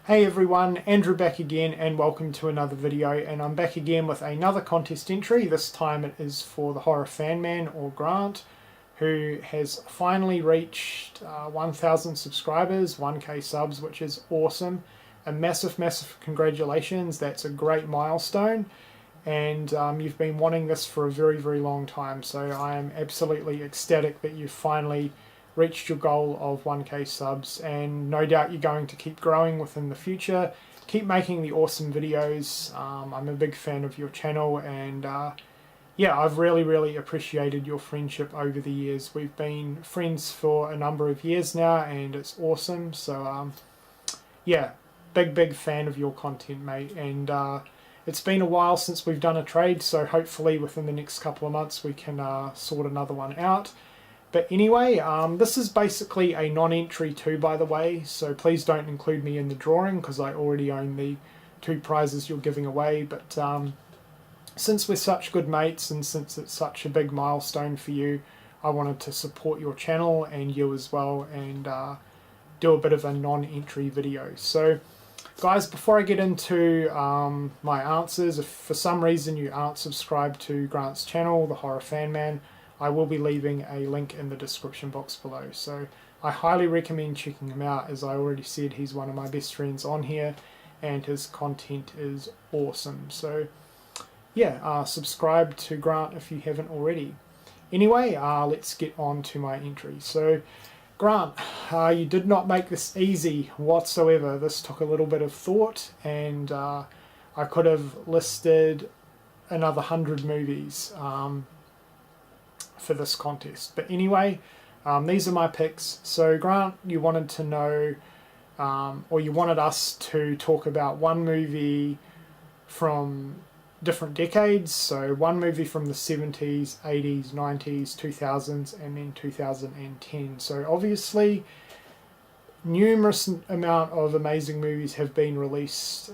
Hey everyone, Andrew back again and welcome to another video, and I'm back again with another contest entry. This time it is for the Horror Fan Man, or Grant, who has finally reached 1,000 subscribers, 1k subs, which is awesome. A massive congratulations. That's a great milestone, and you've been wanting this for a very long time, so I am absolutely ecstatic that you've finally reached your goal of 1k subs, and no doubt you're going to keep growing within the future. Keep making the awesome videos. I'm a big fan of your channel, and yeah, I've really appreciated your friendship over the years. We've been friends for a number of years now, and it's awesome. So yeah, big fan of your content, mate, and it's been a while since we've done a trade, so hopefully within the next couple of months we can sort another one out. But anyway, this is basically a non-entry too, by the way, so please don't include me in the drawing because I already own the 2 prizes you're giving away. But since we're such good mates and since it's such a big milestone for you, I wanted to support your channel and you as well, and do a bit of a non-entry video. So guys, before I get into my answers, if for some reason you aren't subscribed to Grant's channel, the Horror Fan Man, I will be leaving a link in the description box below. So I highly recommend checking him out. As I already said, he's one of my best friends on here and his content is awesome. So yeah, subscribe to Grant if you haven't already. Anyway, let's get on to my entry. So Grant, you did not make this easy whatsoever. This took a little bit of thought, and I could have listed another 100 movies for this contest. But anyway, these are my picks. So Grant, you wanted to know, or you wanted us to talk about one movie from different decades. So one movie from the 70s, 80s, 90s, 2000s, and then 2010. So obviously numerous amount of amazing movies have been released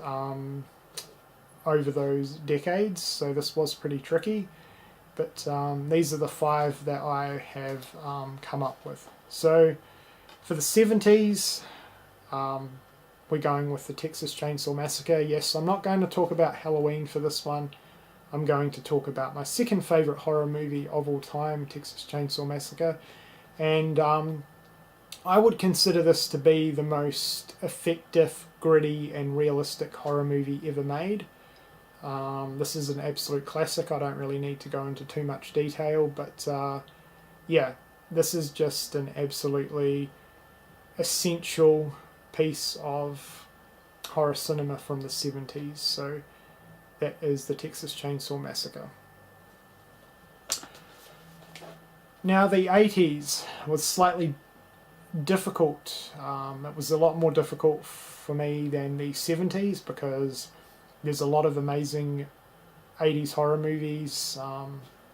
over those decades, so this was pretty tricky. But these are the 5 that I have come up with. So for the 70s, we're going with the Texas Chainsaw Massacre. Yes, I'm not going to talk about Halloween for this one. I'm going to talk about my second favourite horror movie of all time, Texas Chainsaw Massacre. And I would consider this to be the most effective, gritty and realistic horror movie ever made. This is an absolute classic. I don't really need to go into too much detail, but yeah, this is just an absolutely essential piece of horror cinema from the 70s. So that is the Texas Chainsaw Massacre. Now the 80s was slightly difficult. It was a lot more difficult for me than the 70s because there's a lot of amazing 80s horror movies.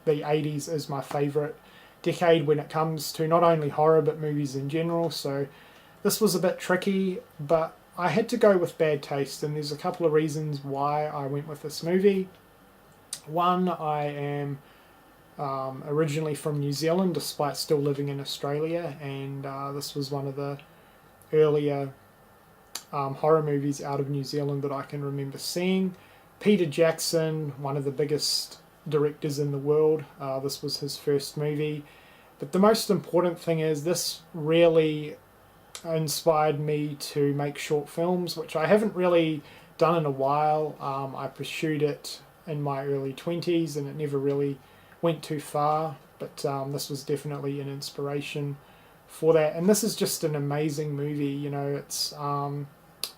The 80s is my favourite decade when it comes to not only horror but movies in general, so this was a bit tricky, but I had to go with bad taste, and there's a couple of reasons why I went with this movie. One, I am originally from New Zealand despite still living in Australia, and this was one of the earlier horror movies out of New Zealand that I can remember seeing. Peter Jackson, one of the biggest directors in the world, this was his first movie. But the most important thing is this really inspired me to make short films, which I haven't really done in a while. I pursued it in my early 20s and it never really went too far, but this was definitely an inspiration for that. And this is just an amazing movie. You know, it's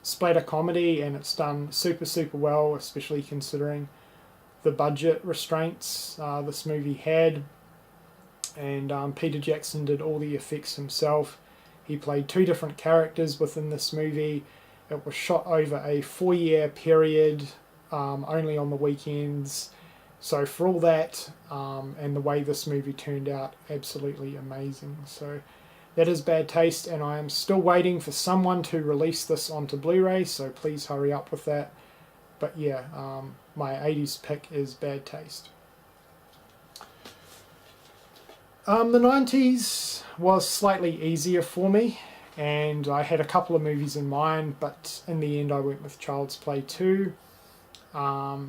splatter comedy and it's done super well, especially considering the budget restraints this movie had. And Peter Jackson did all the effects himself. He played 2 different characters within this movie. It was shot over a 4-year period, only on the weekends. So for all that, and the way this movie turned out, absolutely amazing. So that is bad taste, and I am still waiting for someone to release this onto Blu-ray, so please hurry up with that. But yeah, my 80s pick is bad taste. The 90s was slightly easier for me and I had a couple of movies in mind, but in the end I went with Child's Play 2.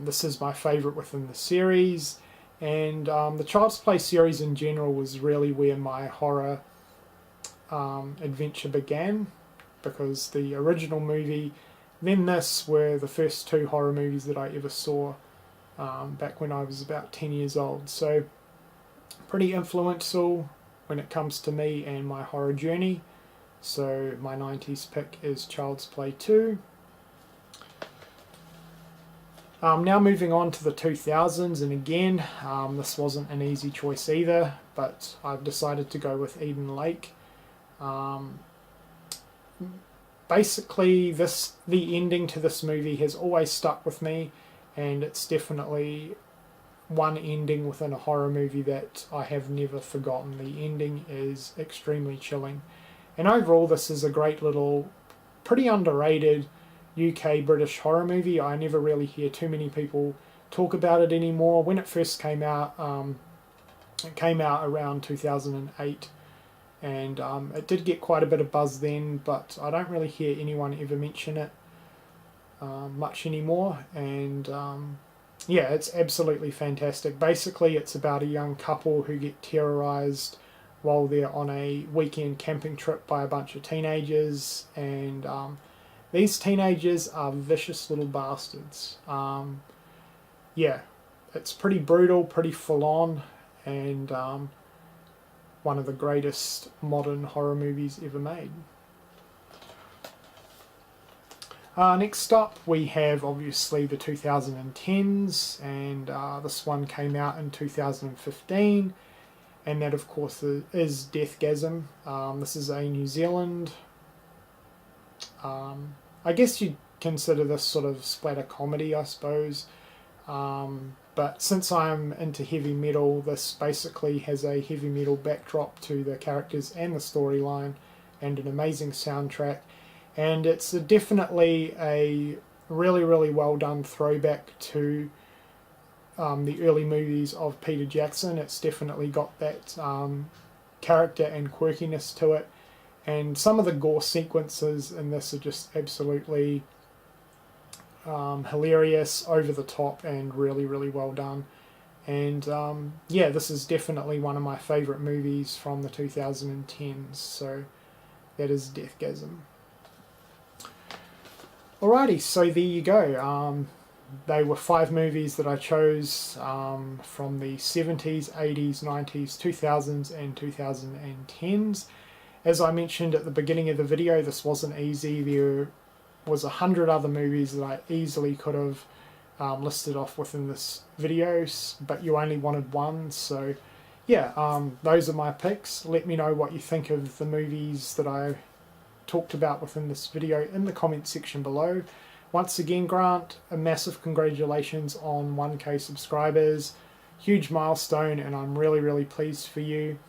This is my favourite within the series, and the Child's Play series in general was really where my horror adventure began, because the original movie, then this, were the first two horror movies that I ever saw back when I was about 10 years old. So pretty influential when it comes to me and my horror journey. So my 90s pick is Child's Play 2. Now moving on to the 2000s, and again, this wasn't an easy choice either, but I've decided to go with Eden Lake. Basically, the ending to this movie has always stuck with me, and it's definitely one ending within a horror movie that I have never forgotten. The ending is extremely chilling, and overall this is a great little, pretty underrated UK British horror movie. I never really hear too many people talk about it anymore. When it first came out, it came out around 2008, and it did get quite a bit of buzz then, but I don't really hear anyone ever mention it much anymore. And yeah, it's absolutely fantastic. Basically, it's about a young couple who get terrorized while they're on a weekend camping trip by a bunch of teenagers, and these teenagers are vicious little bastards. Yeah, it's pretty brutal, pretty full on, and one of the greatest modern horror movies ever made. Next up we have obviously the 2010s, and this one came out in 2015, and that of course is Deathgasm. This is a New Zealand, I guess you'd consider this sort of splatter comedy, I suppose, but since I'm into heavy metal, this basically has a heavy metal backdrop to the characters and the storyline, and an amazing soundtrack. And it's definitely a really, really well done throwback to the early movies of Peter Jackson. It's definitely got that character and quirkiness to it, and some of the gore sequences in this are just absolutely hilarious, over the top, and really, really well done. And yeah, this is definitely one of my favourite movies from the 2010s, so that is Deathgasm. Alrighty, so there you go. They were 5 movies that I chose from the 70s, 80s, 90s, 2000s and 2010s. As I mentioned at the beginning of the video, this wasn't easy. There was 100 other movies that I easily could have listed off within this video, but you only wanted one, so yeah, those are my picks. Let me know what you think of the movies that I talked about within this video in the comment section below. Once again, Grant, a massive congratulations on 1K subscribers. Huge milestone, and I'm really, really pleased for you.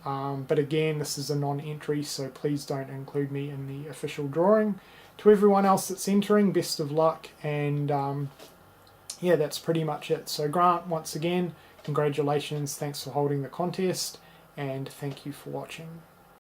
But again, this is a non-entry, so please don't include me in the official drawing. To everyone else that's entering, best of luck, and yeah, that's pretty much it. So Grant, once again, congratulations, thanks for holding the contest, and thank you for watching.